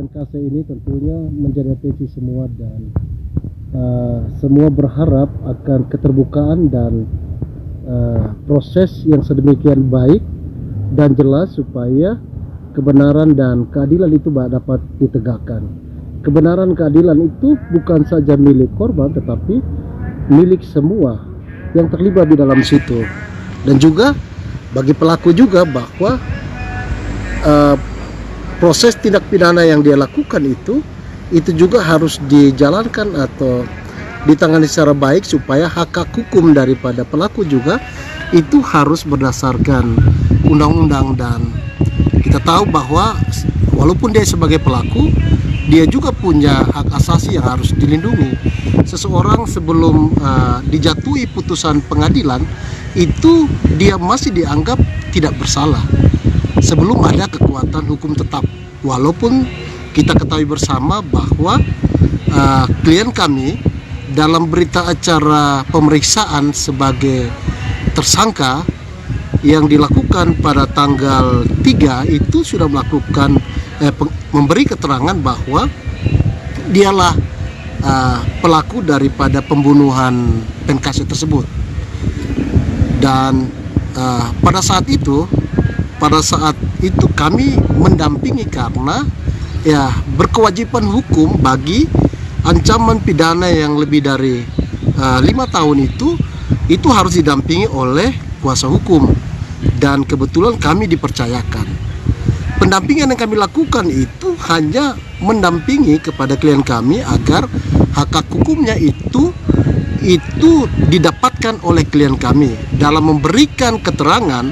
PNKC ini tentunya menjadi atensi semua, dan semua berharap akan keterbukaan dan proses yang sedemikian baik dan jelas supaya kebenaran dan keadilan itu dapat ditegakkan. Kebenaran keadilan itu bukan saja milik korban tetapi milik semua yang terlibat di dalam situ, dan juga bagi pelaku juga bahwa proses tindak pidana yang dia lakukan itu juga harus dijalankan atau ditangani secara baik supaya hak hukum daripada pelaku juga itu harus berdasarkan undang-undang. Dan kita tahu bahwa walaupun dia sebagai pelaku, dia juga punya hak asasi yang harus dilindungi. Seseorang sebelum dijatuhi putusan pengadilan itu dia masih dianggap tidak bersalah sebelum ada kekuatan hukum tetap. Walaupun kita ketahui bersama bahwa klien kami dalam berita acara pemeriksaan sebagai tersangka yang dilakukan pada tanggal 3 itu sudah melakukan memberi keterangan bahwa dialah pelaku daripada pembunuhan PNKC tersebut. Dan pada saat itu kami mendampingi karena ya berkewajiban hukum bagi ancaman pidana yang lebih dari 5 tahun itu harus didampingi oleh kuasa hukum, dan kebetulan kami dipercayakan. Pendampingan yang kami lakukan itu hanya mendampingi kepada klien kami agar hak hukumnya itu didapatkan oleh klien kami. Dalam memberikan keterangan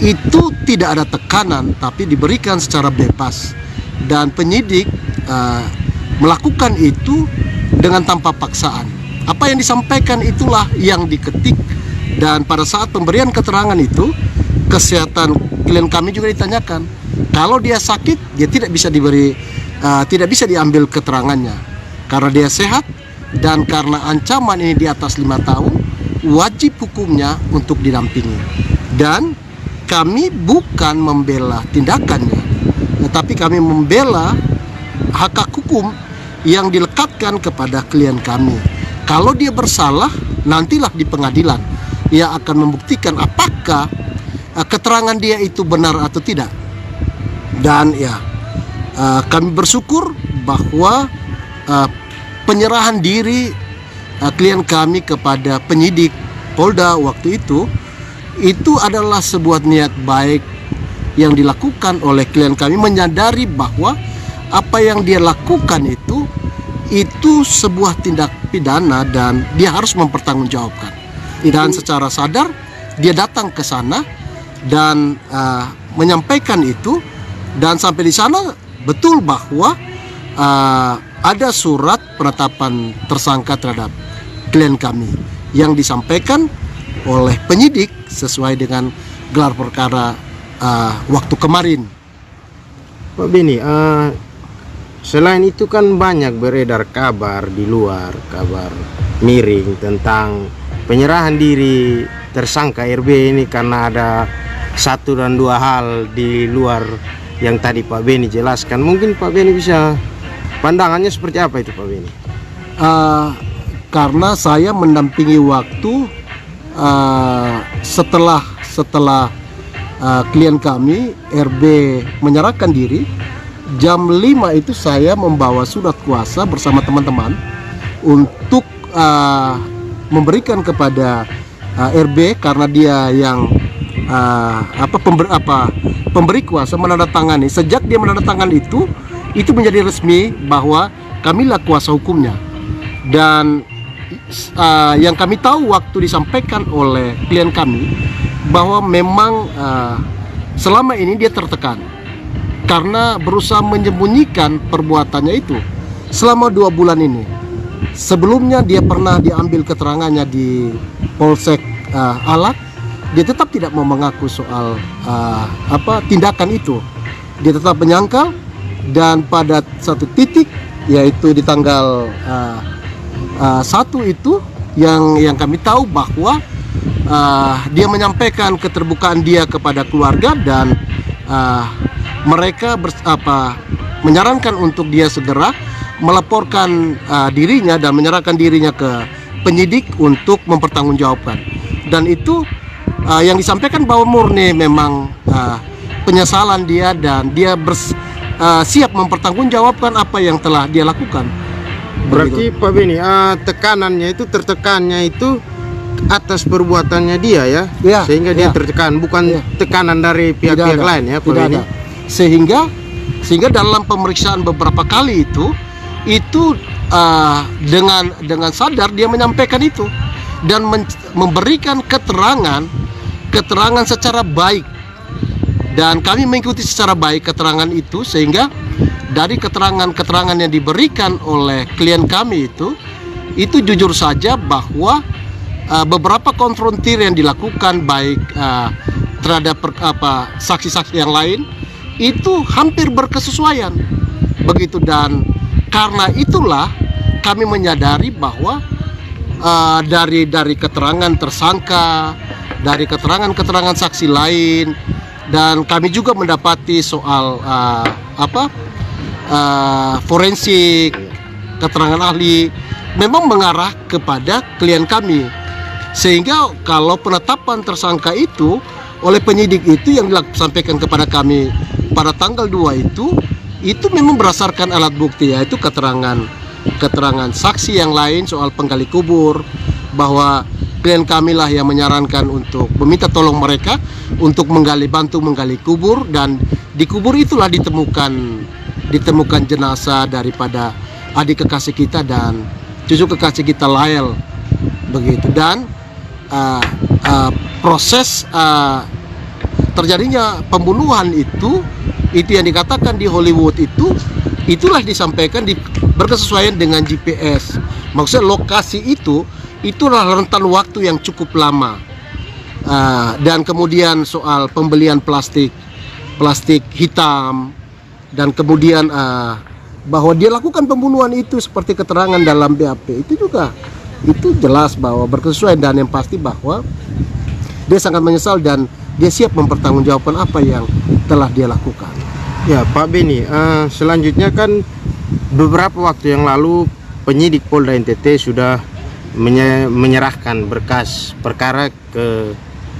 itu tidak ada tekanan tapi diberikan secara bebas, dan penyidik melakukan itu dengan tanpa paksaan. Apa yang disampaikan itulah yang diketik, dan pada saat pemberian keterangan itu kesehatan klien kami juga ditanyakan. Kalau dia sakit, dia tidak bisa diambil keterangannya karena dia sehat, dan karena ancaman ini di atas 5 tahun wajib hukumnya untuk didampingi. Dan kami bukan membela tindakannya, tetapi kami membela hak hukum yang dilekatkan kepada klien kami. Kalau dia bersalah, nantilah di pengadilan ia akan membuktikan apakah keterangan dia itu benar atau tidak. Dan ya, kami bersyukur bahwa penyerahan diri klien kami kepada penyidik Polda waktu itu adalah sebuah niat baik yang dilakukan oleh klien kami, menyadari bahwa apa yang dia lakukan itu sebuah tindak pidana dan dia harus mempertanggungjawabkan. Dan secara sadar dia datang ke sana dan menyampaikan itu, dan sampai di sana betul bahwa ada surat penetapan tersangka terhadap klien kami yang disampaikan oleh penyidik sesuai dengan gelar perkara waktu kemarin. Pak Beni, selain itu kan banyak beredar kabar di luar, kabar miring tentang penyerahan diri tersangka RB ini karena ada 1 dan 2 hal di luar yang tadi Pak Beni jelaskan. Mungkin Pak Beni bisa pandangannya seperti apa itu Pak Beni? Karena saya mendampingi waktu setelah klien kami RB menyerahkan diri, jam 5 itu saya membawa surat kuasa bersama teman-teman untuk memberikan kepada RB karena dia yang pemberi kuasa menandatangani. Sejak dia menandatangani itu menjadi resmi bahwa kamilah kuasa hukumnya. Dan yang kami tahu waktu disampaikan oleh klien kami bahwa memang selama ini dia tertekan karena berusaha menyembunyikan perbuatannya itu selama 2 bulan ini. Sebelumnya dia pernah diambil keterangannya di Polsek Alak, dia tetap tidak mau mengaku soal tindakan itu. Dia tetap menyangkal, dan pada satu titik yaitu di tanggal 1 itu yang kami tahu bahwa dia menyampaikan keterbukaan dia kepada keluarga, dan mereka menyarankan untuk dia segera melaporkan dirinya dan menyerahkan dirinya ke penyidik untuk mempertanggungjawabkan. Dan itu yang disampaikan bahwa murni memang penyesalan dia, dan dia siap mempertanggungjawabkan apa yang telah dia lakukan. Berarti Pak Beni, tekanannya itu, tertekannya itu atas perbuatannya dia ya, Ya, sehingga dia ya. tertekan, bukan Ya. tekanan dari pihak-pihak lain ya Pak Tidak Beni. ada. Sehingga dalam pemeriksaan beberapa kali itu dengan sadar dia menyampaikan itu dan memberikan keterangan secara baik, dan kami mengikuti secara baik keterangan itu, sehingga dari keterangan yang diberikan oleh klien kami itu jujur saja bahwa beberapa konfrontir yang dilakukan baik terhadap saksi-saksi yang lain itu hampir berkesesuaian begitu. Dan karena itulah kami menyadari bahwa dari keterangan tersangka, dari keterangan saksi lain, dan kami juga mendapati soal forensik, keterangan ahli, memang mengarah kepada klien kami. Sehingga kalau penetapan tersangka itu oleh penyidik itu yang disampaikan kepada kami pada tanggal 2 itu memang berdasarkan alat bukti, yaitu keterangan saksi yang lain soal penggali kubur, bahwa klien kami lah yang menyarankan untuk meminta tolong mereka untuk bantu menggali kubur, dan di kubur itulah ditemukan jenazah daripada adik kekasih kita dan cucu kekasih kita, Lael, begitu. Dan proses terjadinya pembunuhan itu yang dikatakan di Hollywood itulah disampaikan berkesesuaian dengan GPS. Maksudnya lokasi itulah rentan waktu yang cukup lama. Dan kemudian soal pembelian plastik hitam, dan kemudian bahwa dia lakukan pembunuhan itu seperti keterangan dalam BAP itu jelas bahwa berkesesuaian, dan yang pasti bahwa dia sangat menyesal dan dia siap mempertanggungjawabkan apa yang telah dia lakukan. Ya Pak Beni, selanjutnya kan beberapa waktu yang lalu penyidik Polda NTT sudah menyerahkan berkas perkara ke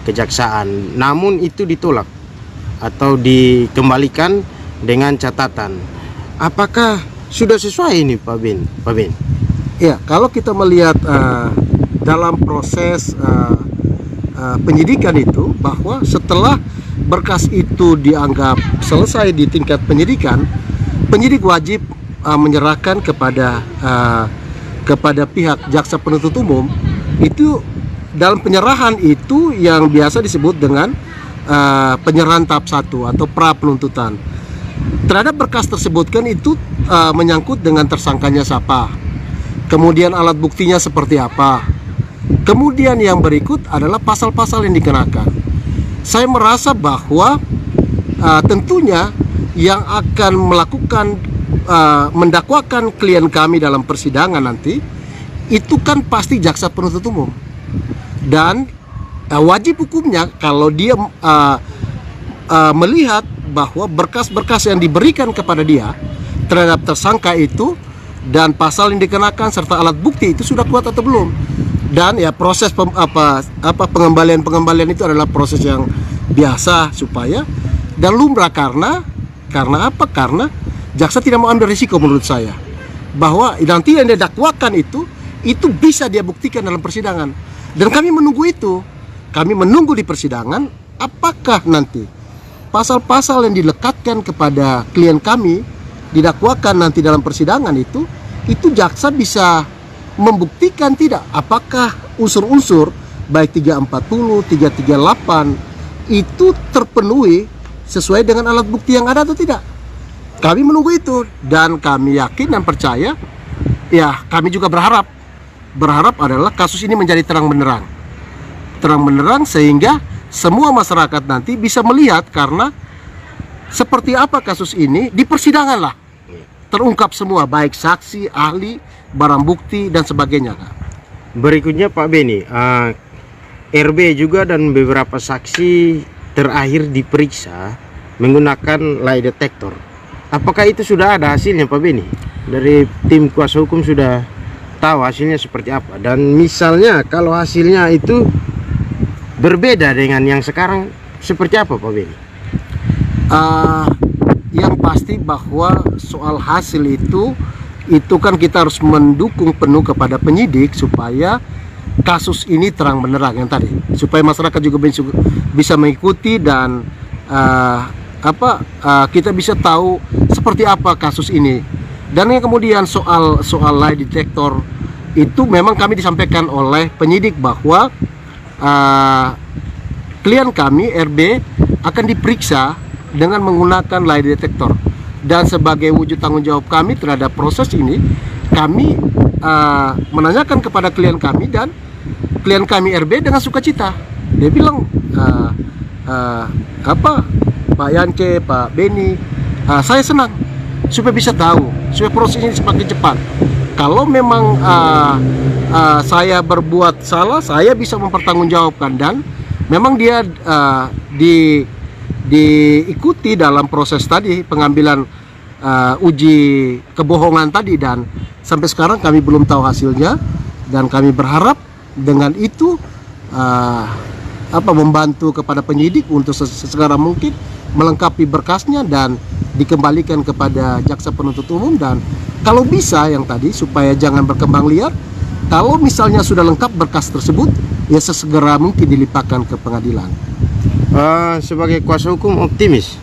kejaksaan, namun itu ditolak atau dikembalikan dengan catatan. Apakah sudah sesuai ini Pak Ben? Ya, kalau kita melihat dalam proses penyidikan itu, bahwa setelah berkas itu dianggap selesai di tingkat penyidikan, penyidik wajib menyerahkan kepada pihak jaksa penuntut umum. Itu dalam penyerahan itu yang biasa disebut dengan penyerahan tahap 1 atau pra penuntutan. Terhadap berkas tersebut kan itu menyangkut dengan tersangkanya siapa, kemudian alat buktinya seperti apa, kemudian yang berikut adalah pasal-pasal yang dikenakan. Saya merasa bahwa tentunya yang akan melakukan mendakwakan klien kami dalam persidangan nanti itu kan pasti jaksa penuntut umum, dan wajib hukumnya kalau dia melihat bahwa berkas-berkas yang diberikan kepada dia terhadap tersangka itu dan pasal yang dikenakan serta alat bukti itu sudah kuat atau belum. Dan ya proses pengembalian itu adalah proses yang biasa supaya dan lumrah, karena apa? Karena jaksa tidak mau ambil risiko menurut saya bahwa nanti yang dia dakwakan itu bisa dia buktikan dalam persidangan, dan kami menunggu itu. Kami menunggu di persidangan apakah nanti pasal-pasal yang dilekatkan kepada klien kami didakwakan nanti dalam persidangan itu jaksa bisa membuktikan tidak, apakah unsur-unsur baik 340, 338 itu terpenuhi sesuai dengan alat bukti yang ada atau tidak. Kami menunggu itu, dan kami yakin dan percaya, ya kami juga berharap adalah kasus ini menjadi terang benderang sehingga semua masyarakat nanti bisa melihat, karena seperti apa kasus ini di persidangan lah terungkap semua, baik saksi, ahli, barang bukti dan sebagainya. Berikutnya Pak Beni, RB juga dan beberapa saksi terakhir diperiksa menggunakan lie detector. apakah itu sudah ada hasilnya Pak Beni? Dari tim kuasa hukum sudah tahu hasilnya seperti apa? Dan misalnya kalau hasilnya itu berbeda dengan yang sekarang, seperti apa Pak Beni? Yang pasti bahwa soal hasil itu kan kita harus mendukung penuh kepada penyidik supaya kasus ini terang benderang yang tadi, supaya masyarakat juga bisa mengikuti dan kita bisa tahu seperti apa kasus ini. Dan yang kemudian soal lie detector itu memang kami disampaikan oleh penyidik bahwa klien kami RB akan diperiksa dengan menggunakan lie detector, dan sebagai wujud tanggung jawab kami terhadap proses ini, kami menanyakan kepada klien kami, dan klien kami RB dengan sukacita dia bilang Pak Yance, Pak Beni, saya senang supaya bisa tahu, supaya proses ini semakin cepat. Kalau memang saya berbuat salah, saya bisa mempertanggungjawabkan, dan memang dia diikuti dalam proses tadi pengambilan uji kebohongan tadi, dan sampai sekarang kami belum tahu hasilnya, dan kami berharap dengan itu membantu kepada penyidik untuk sesegera mungkin melengkapi berkasnya dan dikembalikan kepada jaksa penuntut umum, dan kalau bisa yang tadi supaya jangan berkembang liar, kalau misalnya sudah lengkap berkas tersebut ya sesegera mungkin dilimpahkan ke pengadilan. Sebagai kuasa hukum optimis?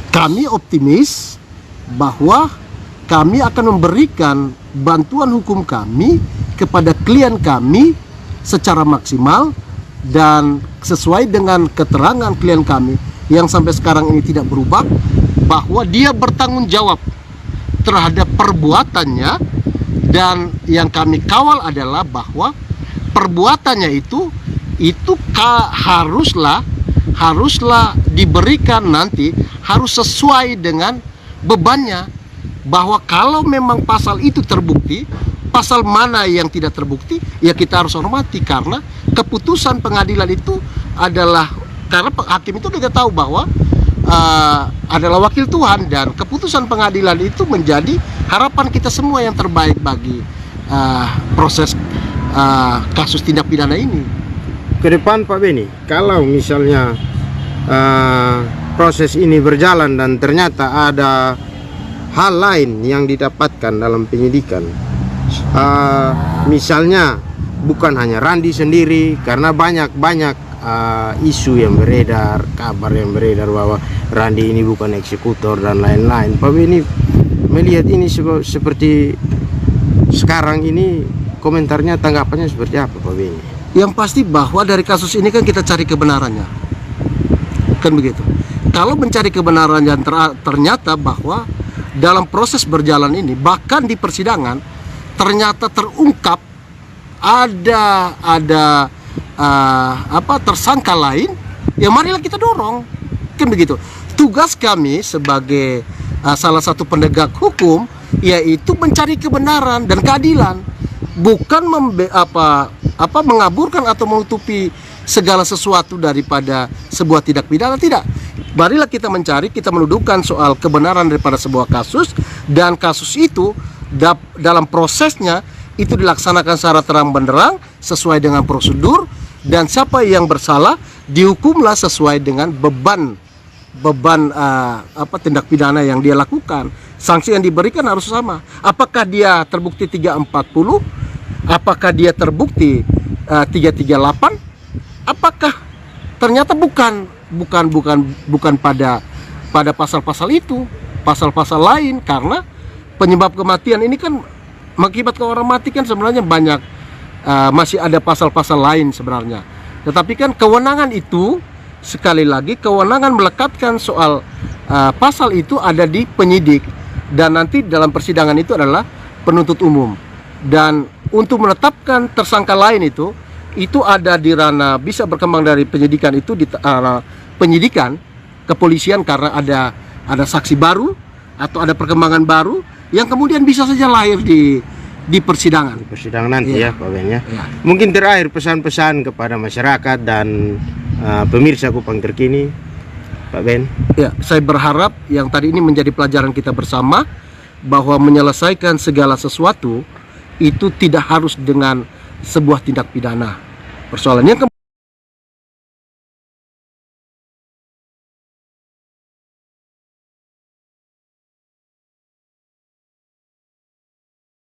Kami optimis bahwa kami akan memberikan bantuan hukum kami kepada klien kami secara maksimal dan sesuai dengan keterangan klien kami yang sampai sekarang ini tidak berubah, bahwa dia bertanggung jawab terhadap perbuatannya, dan yang kami kawal adalah bahwa perbuatannya itu haruslah diberikan nanti, harus sesuai dengan bebannya, bahwa kalau memang pasal itu terbukti, pasal mana yang tidak terbukti ya kita harus hormati, karena keputusan pengadilan itu adalah, karena hakim itu kita tahu bahwa adalah wakil Tuhan, dan keputusan pengadilan itu menjadi harapan kita semua yang terbaik bagi proses kasus tindak pidana ini. Ke depan Pak Beni, kalau misalnya proses ini berjalan dan ternyata ada hal lain yang didapatkan dalam penyidikan, misalnya bukan hanya Randi sendiri, karena banyak isu yang beredar, kabar yang beredar bahwa Randi ini bukan eksekutor dan lain-lain. Pak Beni melihat ini seperti sekarang ini, komentarnya, tanggapannya seperti apa Pak Beni? Yang pasti bahwa dari kasus ini kan kita cari kebenarannya, kan begitu. Kalau mencari kebenarannya ternyata bahwa dalam proses berjalan ini, bahkan di persidangan ternyata terungkap ada tersangka lain, ya marilah kita dorong, kan begitu. Tugas kami sebagai salah satu penegak hukum yaitu mencari kebenaran dan keadilan, bukan mengaburkan atau menutupi segala sesuatu daripada sebuah tindak pidana, tidak. Marilah kita mencari, kita mendudukan soal kebenaran daripada sebuah kasus, dan kasus itu dalam prosesnya itu dilaksanakan secara terang benderang sesuai dengan prosedur, dan siapa yang bersalah dihukumlah sesuai dengan beban tindak pidana yang dia lakukan. Sanksi yang diberikan harus sama. Apakah dia terbukti 340? Apakah dia terbukti 338? Apakah ternyata bukan pada pasal-pasal itu, pasal-pasal lain, karena penyebab kematian ini kan mengakibatkan orang mati kan sebenarnya banyak, masih ada pasal-pasal lain sebenarnya. Tetapi kan kewenangan itu, sekali lagi kewenangan melekatkan soal pasal itu ada di penyidik, dan nanti dalam persidangan itu adalah penuntut umum. Dan untuk menetapkan tersangka lain itu ada di ranah, bisa berkembang dari penyidikan itu di penyidikan kepolisian, karena ada saksi baru atau ada perkembangan baru yang kemudian bisa saja lahir di persidangan. Di persidangan nanti ya Pak Ben ya. Mungkin terakhir pesan-pesan kepada masyarakat dan pemirsa Kupang Terkini. Pak Ben? Ya, saya berharap yang tadi ini menjadi pelajaran kita bersama, bahwa menyelesaikan segala sesuatu itu tidak harus dengan sebuah tindak pidana. Persoalannya